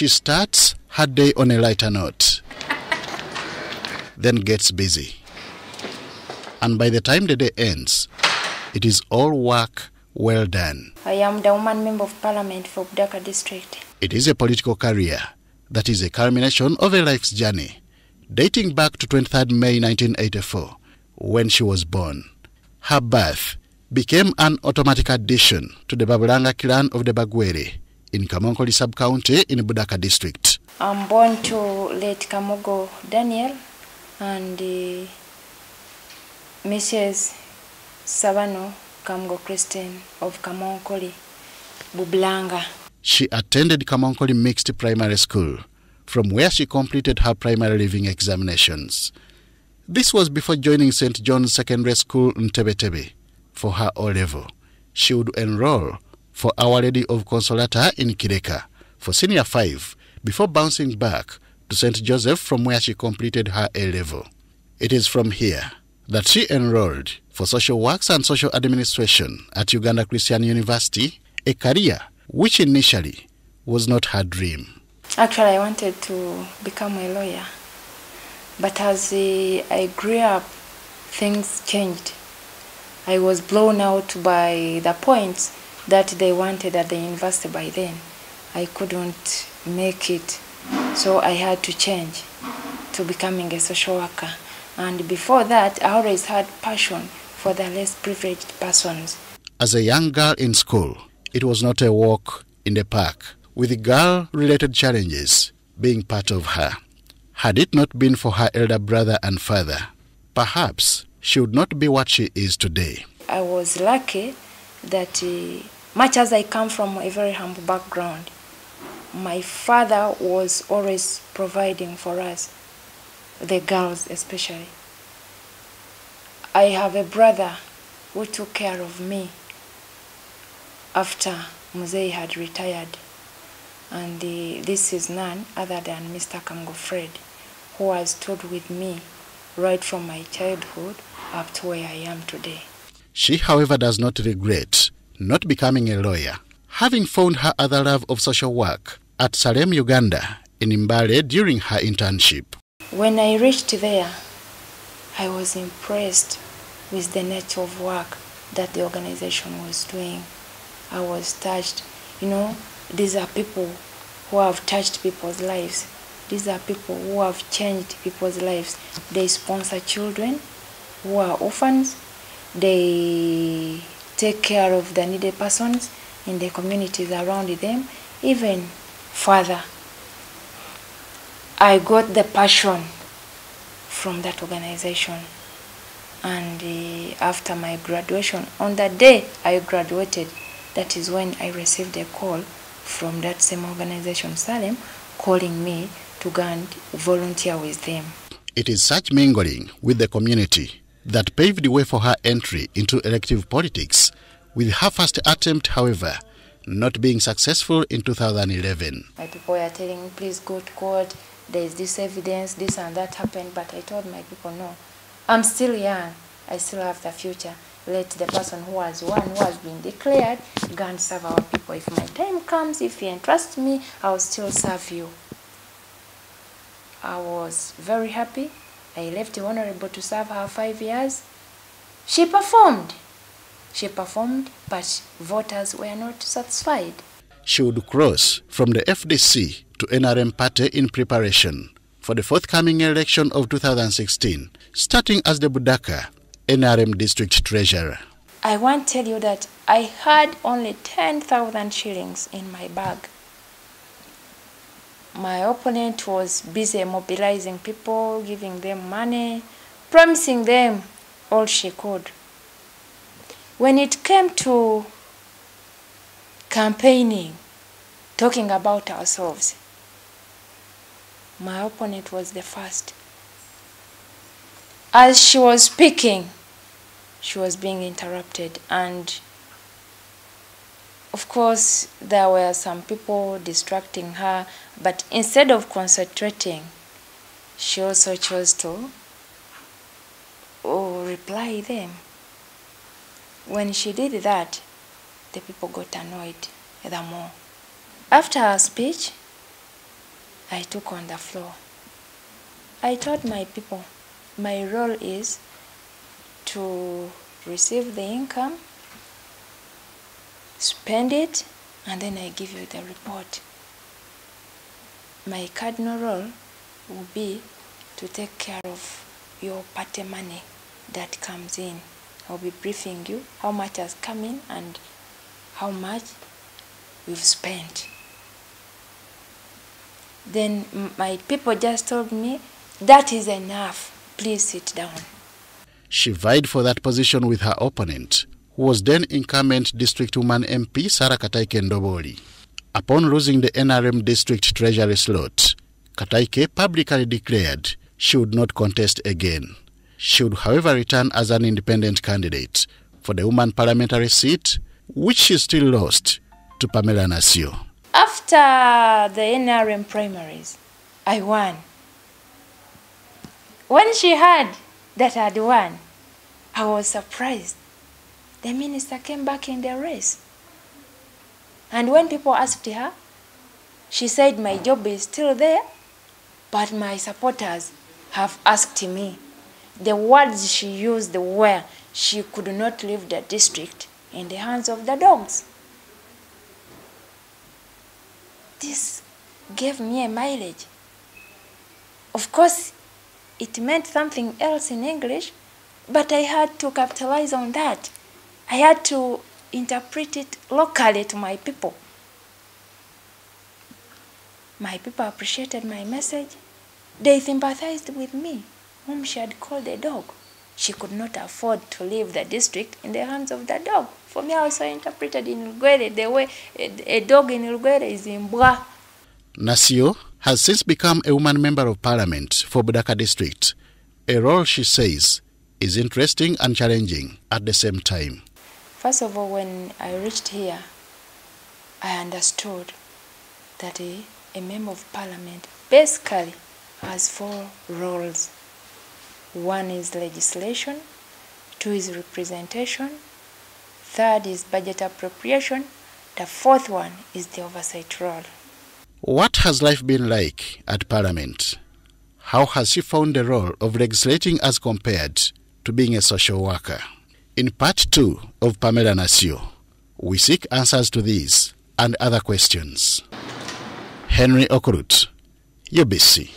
She starts her day on a lighter note, then gets busy. And by the time the day ends, it is all work well done. I am the woman member of Parliament for Budaka district. It is a political career that is a culmination of a life's journey, dating back to 23rd May 1984, when she was born. Her birth became an automatic addition to the Babulanga clan of the Bagwere in Kamonkoli sub-county in Budaka district. I'm born to late Kamogo Daniel and Mrs. Savano Kamgo Christine of Kamonkoli, Babulanga. She attended Kamonkoli Mixed Primary School, from where she completed her primary leaving examinations. This was before joining St. John's Secondary School in Tebetebe for her O-level. She would enroll for Our Lady of Consolata in Kireka for Senior 5 before bouncing back to St. Joseph, from where she completed her A-level. It is from here that she enrolled for Social Works and Social Administration at Uganda Christian University, a career which initially was not her dream. Actually, I wanted to become a lawyer, but as I grew up, things changed. I was blown out by the points that they wanted at the university by then. I couldn't make it, so I had to change to becoming a social worker. And before that, I always had passion for the less privileged persons. As a young girl in school, it was not a walk in the park, with girl-related challenges being part of her. Had it not been for her elder brother and father, perhaps she would not be what she is today. I was lucky that much as I come from a very humble background, my father was always providing for us, the girls especially. I have a brother who took care of me after Muzei had retired. And this is none other than Mr. Kamgo Fred, who has stood with me right from my childhood up to where I am today. She, however, does not regret not becoming a lawyer, having found her other love of social work at Salem, Uganda, in Mbale during her internship. When I reached there, I was impressed with the nature of work that the organization was doing. I was touched. You know, these are people who have touched people's lives. These are people who have changed people's lives. They sponsor children who are orphans. They take care of the needy persons in the communities around them. Even further, I got the passion from that organization. And after my graduation, on the day I graduated, that is when I received a call from that same organization, Salem, calling me to go and volunteer with them. It is such mingling with the community that paved the way for her entry into elective politics, with her first attempt, however, not being successful in 2011. My people were telling me, please go to court, there is this evidence, this and that happened, but I told my people, no, I'm still young, I still have the future. Let the person who has won, who has been declared, go and serve our people. If my time comes, if you entrust me, I will still serve you. I was very happy. I left the Honorable to serve her 5 years. She performed. But voters were not satisfied. She would cross from the FDC to NRM party in preparation for the forthcoming election of 2016, starting as the Budaka NRM district treasurer. I want to tell you that I had only 10,000 shillings in my bag. My opponent was busy mobilizing people, giving them money, promising them all she could. When it came to campaigning, talking about ourselves, my opponent was the first. As she was speaking, she was being interrupted, and of course there were some people distracting her, but instead of concentrating, she also chose to reply them. When she did that, the people got annoyed the more. After her speech, I took on the floor. I told my people, my role is to receive the income, spend it, and then I give you the report. My cardinal role will be to take care of your party money that comes in. I'll be briefing you how much has come in and how much we've spent. Then my people just told me, that is enough, please sit down. She vied for that position with her opponent, who was then incumbent District Woman MP Sarah Kataike Ndoboli. Upon losing the NRM District Treasury slot, Kataike publicly declared she would not contest again. She would, however, return as an independent candidate for the Woman Parliamentary seat, which she still lost to Pamela Nasiyo. After the NRM primaries, I won. When she heard that I had won, I was surprised. The minister came back in the race. And when people asked her, she said my job is still there, but my supporters have asked me. The words she used were she could not leave the district in the hands of the dogs. This gave me a mileage. Of course, it meant something else in English, but I had to capitalize on that. I had to interpret it locally to my people. My people appreciated my message. They sympathized with me, whom she had called a dog. She could not afford to leave the district in the hands of the dog. For me, I also interpreted in Lugwere the way a dog in Lugwere is in Bwa. Nasiyo has since become a woman member of parliament for Budaka district, a role she says is interesting and challenging at the same time. First of all, when I reached here, I understood that a member of parliament basically has 4 roles. 1 is legislation, 2 is representation, 3rd is budget appropriation, the 4th one is the oversight role. What has life been like at Parliament? How has she found the role of legislating as compared to being a social worker? In part 2 of Pamela Nasiyo, we seek answers to these and other questions. Henry Okurut, UBC.